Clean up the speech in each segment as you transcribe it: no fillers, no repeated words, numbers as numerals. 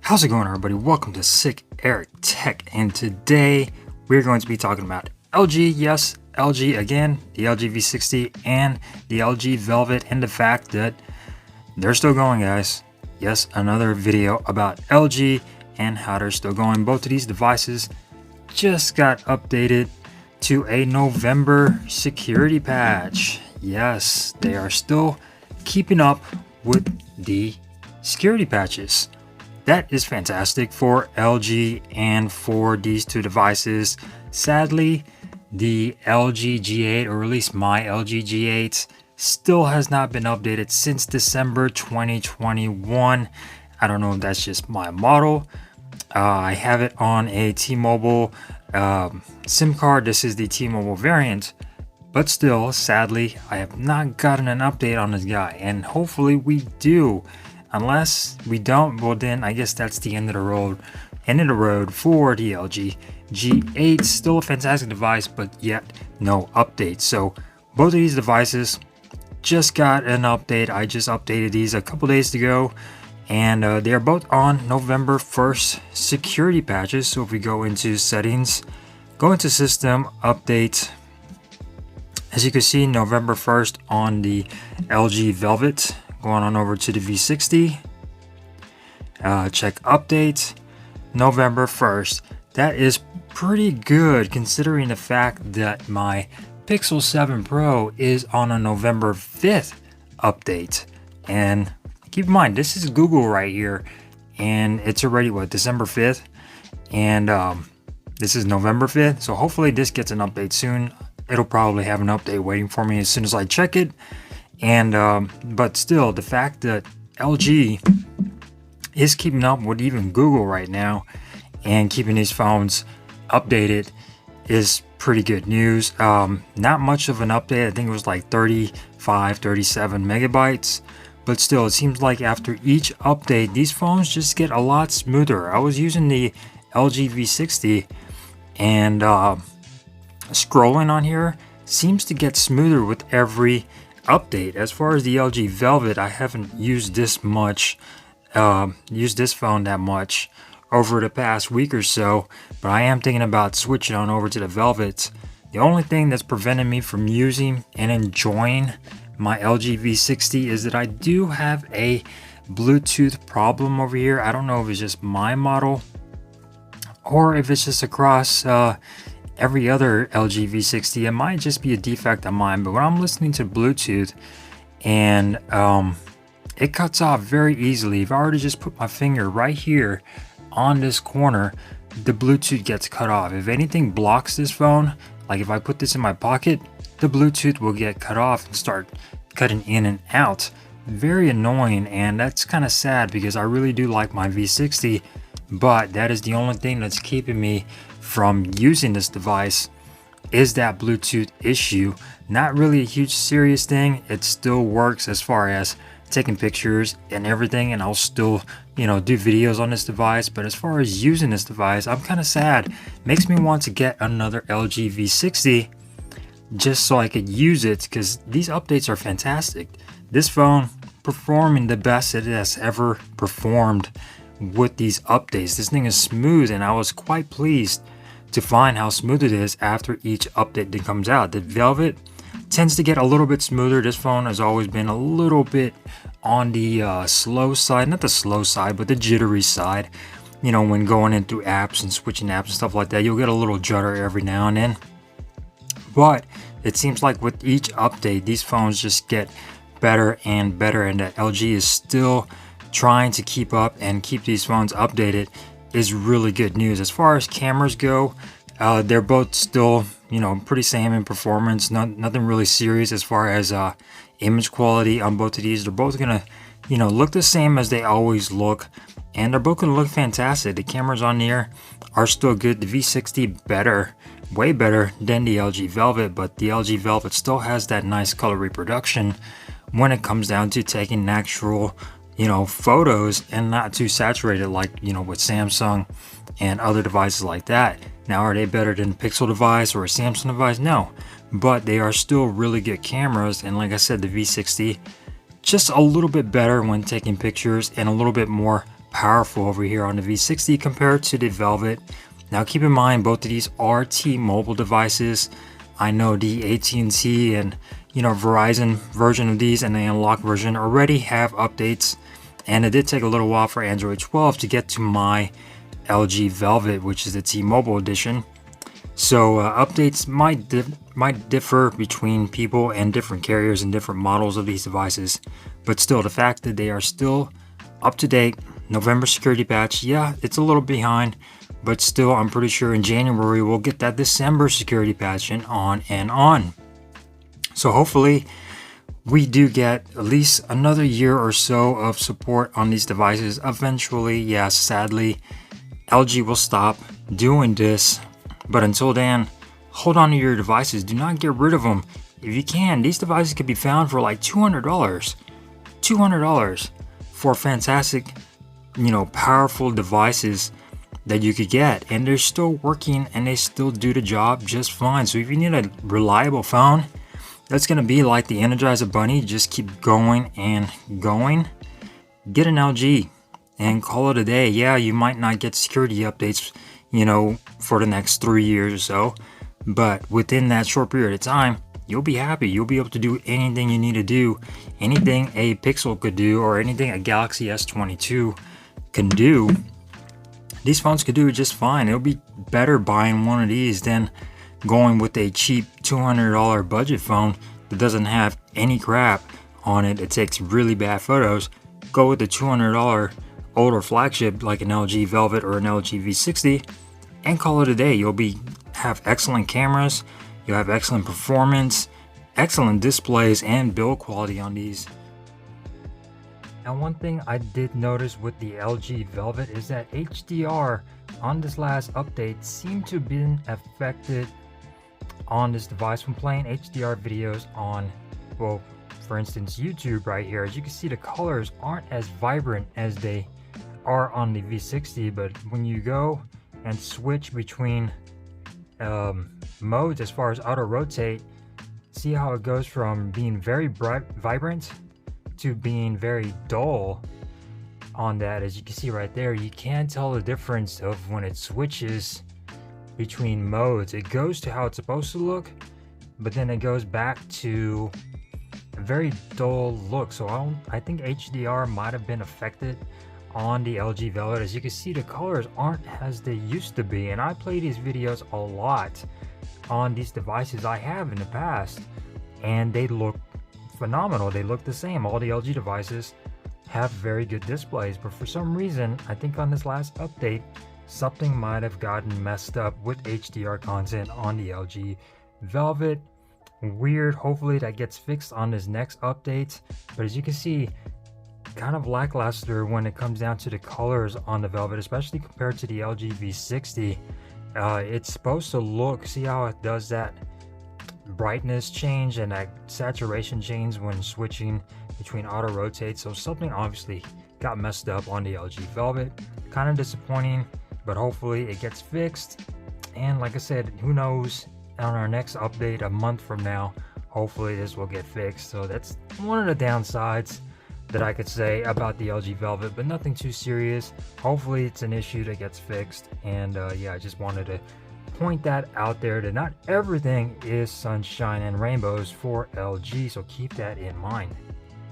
How's it going, everybody? Welcome to Sick Eric Tech, and today we're going to be talking about LG. Yes, LG again, the LG V60 and the LG Velvet, and the fact that they're still going, guys. Yes, another video about LG and how they're still going. Both of these devices just got updated to a November security patch. Yes, they are still keeping up with the security patches. That is fantastic for LG and for these two devices. Sadly, the LG G8, or at least my LG G8, still has not been updated since December 2021. I don't know if that's just my model. I have it on a T-Mobile SIM card. This is the T-Mobile variant. But still, sadly, I have not gotten an update on this guy. And hopefully we do. Unless we don't, well then I guess that's the end of the road. End of the road for the LG G8. Still a fantastic device, but yet no update. So both of these devices just got an update. I just updated these a couple days ago, and they're both on November 1st security patches. So if we go into settings, go into system update, as you can see, November 1st on the LG Velvet. Going on over to the V60, check update, November 1st. That is pretty good considering the fact that my Pixel 7 Pro is on a November 5th update. And keep in mind, this is Google right here, and it's already what, December 5th, and this is November 5th. So hopefully this gets an update soon. It'll probably have an update waiting for me as soon as I check it. And but still, the fact that LG is keeping up with even Google right now and keeping these phones updated is pretty good news. Not much of an update. I think it was like 35, 37 megabytes, but still, it seems like after each update, these phones just get a lot smoother. I was using the LG V60, and scrolling on here seems to get smoother with every update. As far as the LG Velvet, I haven't used this phone that much over the past week or so, but I am thinking about switching on over to the Velvet. The only thing that's preventing me from using and enjoying my LG V60 is that I do have a Bluetooth problem over here. I don't know if it's just my model or if it's just across every other LG V60. It might just be a defect on mine, but when I'm listening to Bluetooth and it cuts off very easily. If I were to just put my finger right here on this corner, the Bluetooth gets cut off. If anything blocks this phone, like if I put this in my pocket, the Bluetooth will get cut off and start cutting in and out. Very annoying, and that's kind of sad because I really do like my V60, but that is the only thing that's keeping me from using this device, is that Bluetooth issue. Not really a huge serious thing. It still works as far as taking pictures and everything, and I'll still, do videos on this device. But as far as using this device, I'm kind of sad. Makes me want to get another LG V60 just so I could use it, because these updates are fantastic. This phone performing the best it has ever performed with these updates. This thing is smooth, and I was quite pleased to find how smooth it is after each update that comes out. The Velvet tends to get a little bit smoother. This phone has always been a little bit on the slow side, not the slow side, but the jittery side. When going in through apps and switching apps and stuff like that, you'll get a little judder every now and then. But it seems like with each update, these phones just get better and better, and that LG is still trying to keep up and keep these phones updated is really good news. As far as cameras go, they're both still, pretty same in performance. Nothing really serious as far as image quality on both of these. They're both gonna, look the same as they always look, and they're both gonna look fantastic. The cameras on here are still good. The V60 better, way better than the LG Velvet, but the LG Velvet still has that nice color reproduction when it comes down to taking natural photos and not too saturated like with Samsung and other devices like that. Now, are they better than a Pixel device or a Samsung device? No, but they are still really good cameras. And like I said, the V60 just a little bit better when taking pictures and a little bit more powerful over here on the V60 compared to the Velvet. Now keep in mind, both of these are T-Mobile devices. I know the AT&T and Verizon version of these and the unlocked version already have updates, and it did take a little while for Android 12 to get to my LG Velvet, which is the T-Mobile edition. So updates might differ between people and different carriers and different models of these devices, but still the fact that they are still up to date. November security patch, yeah, it's a little behind, but still I'm pretty sure in January we'll get that December security patch and on. So hopefully we do get at least another year or so of support on these devices. Eventually, yeah, sadly, LG will stop doing this. But until then, hold on to your devices. Do not get rid of them. If you can, these devices could be found for like $200. $200 for fantastic, powerful devices that you could get. And they're still working and they still do the job just fine. So if you need a reliable phone that's going to be like the Energizer Bunny, just keep going and going, get an LG and call it a day. Yeah, you might not get security updates for the next 3 years or so, but within that short period of time, you'll be happy. You'll be able to do anything you need to do, anything a Pixel could do, or anything a Galaxy S22 can do. These phones could do just fine. It'll be better buying one of these than going with a cheap $200 budget phone that doesn't have any crap on it. It takes really bad photos. Go with the $200 older flagship like an LG Velvet or an LG V60 and call it a day. You'll have excellent cameras, you'll have excellent performance, excellent displays, and build quality on these. Now, one thing I did notice with the LG Velvet is that HDR on this last update seemed to have been affected on this device when playing HDR videos on, well, for instance, YouTube right here. As you can see, the colors aren't as vibrant as they are on the V60, but when you go and switch between modes as far as auto rotate, see how it goes from being very bright, vibrant to being very dull on that. As you can see right there, you can tell the difference of when it switches between modes. It goes to how it's supposed to look, but then it goes back to a very dull look. So I think HDR might have been affected on the LG Velvet. As you can see, the colors aren't as they used to be, and I play these videos a lot on these devices I have in the past, and they look phenomenal. They look the same. All the LG devices have very good displays, but for some reason, I think on this last update, something might have gotten messed up with HDR content on the LG Velvet. Weird. Hopefully that gets fixed on this next update, but as you can see, kind of lackluster when it comes down to the colors on the Velvet, especially compared to the LG V60. It's supposed to look, see how it does that brightness change and that saturation change when switching between auto rotate. So something obviously got messed up on the LG Velvet. Kind of disappointing, but hopefully it gets fixed. And like I said, who knows, on our next update a month from now, hopefully this will get fixed. So that's one of the downsides that I could say about the LG Velvet, but nothing too serious. Hopefully it's an issue that gets fixed. And yeah, I just wanted to point that out there, that not everything is sunshine and rainbows for LG, so keep that in mind.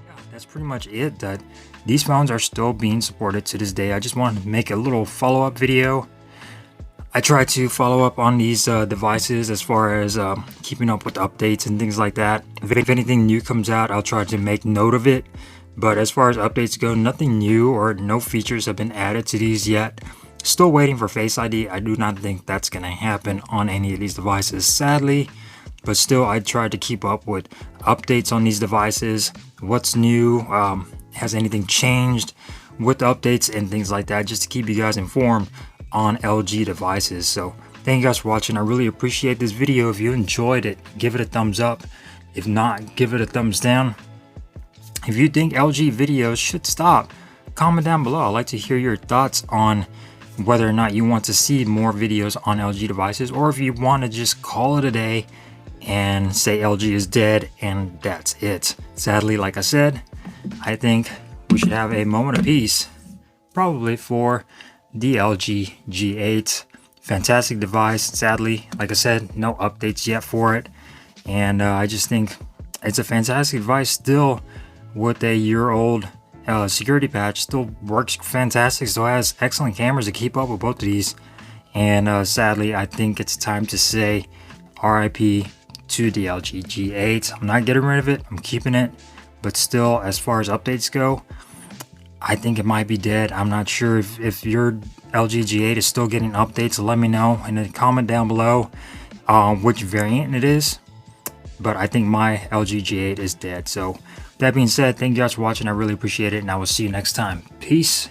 Yeah, that's pretty much it. That these phones are still being supported to this day. I just wanted to make a little follow-up video. I try to follow up on these devices as far as keeping up with updates and things like that. If anything new comes out, I'll try to make note of it. But as far as updates go, nothing new or no features have been added to these yet. Still waiting for Face ID. I do not think that's going to happen on any of these devices, sadly. But still, I try to keep up with updates on these devices. What's new? Has anything changed with updates and things like that, just to keep you guys informed on LG devices. So thank you guys for watching. I really appreciate this video. If you enjoyed it, give it a thumbs up. If not, give it a thumbs down. If you think LG videos should stop, comment down below. I'd like to hear your thoughts on whether or not you want to see more videos on LG devices, or if you want to just call it a day and say LG is dead and that's it. Sadly, like I said, I think we should have a moment of peace probably for the LG G8. Fantastic device. Sadly, like I said, no updates yet for it. And I just think it's a fantastic device still with a year-old security patch. Still works fantastic. Still has excellent cameras to keep up with both of these. And sadly, I think it's time to say RIP to the LG G8. I'm not getting rid of it. I'm keeping it. But still, as far as updates go, I think it might be dead. I'm not sure if your LG G8 is still getting updates. Let me know in the comment down below which variant it is. But I think my LG G8 is dead. So that being said, thank you guys for watching. I really appreciate it, and I will see you next time. Peace.